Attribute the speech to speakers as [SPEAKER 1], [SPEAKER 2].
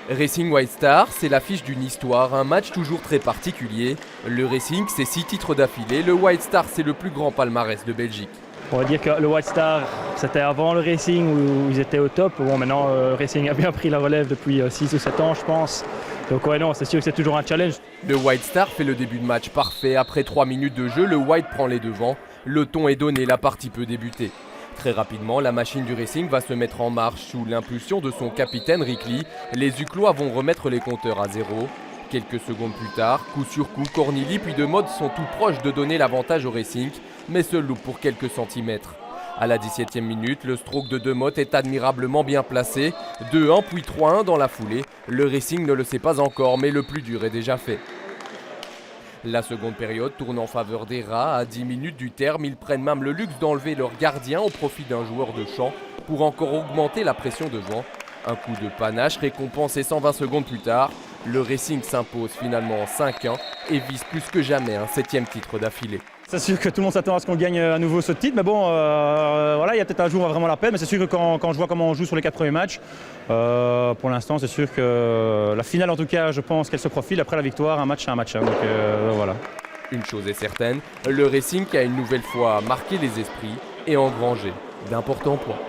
[SPEAKER 1] Racing White Star, c'est l'affiche d'une histoire, un match toujours très particulier. Le Racing, c'est 6 titres d'affilée. Le White Star, c'est le plus grand palmarès de Belgique.
[SPEAKER 2] On va dire que le White Star, c'était avant le Racing où ils étaient au top. Bon, maintenant, le Racing a bien pris la relève depuis 6 ou 7 ans, je pense. Donc ouais, non, c'est sûr que c'est toujours un challenge.
[SPEAKER 1] Le White Star fait le début de match parfait. Après 3 minutes de jeu, le White prend les devants. Le ton est donné, la partie peut débuter. Très rapidement, la machine du Racing va se mettre en marche sous l'impulsion de son capitaine Rick Lee. Les Uclois vont remettre les compteurs à zéro. Quelques secondes plus tard, coup sur coup, Cornili puis De Mode sont tout proches de donner l'avantage au Racing, mais se loupent pour quelques centimètres. À la 17e minute, le stroke de De Mode est admirablement bien placé. 2-1 puis 3-1 dans la foulée. Le Racing ne le sait pas encore, mais le plus dur est déjà fait. La seconde période tourne en faveur des Rats. À 10 minutes du terme, ils prennent même le luxe d'enlever leur gardien au profit d'un joueur de champ pour encore augmenter la pression devant. Un coup de panache récompensé 120 secondes plus tard. Le Racing s'impose finalement en 5-1 et vise plus que jamais un 7e titre d'affilée.
[SPEAKER 2] C'est sûr que tout le monde s'attend à ce qu'on gagne à nouveau ce titre, mais bon, voilà, il y a peut-être un jour où on va vraiment la peine, mais c'est sûr que quand je vois comment on joue sur les 4 premiers matchs, pour l'instant, c'est sûr que la finale, en tout cas, je pense qu'elle se profile. Après la victoire, un match, c'est un match. Donc voilà.
[SPEAKER 1] Une chose est certaine, le Racing a une nouvelle fois marqué les esprits et engrangé d'importants points.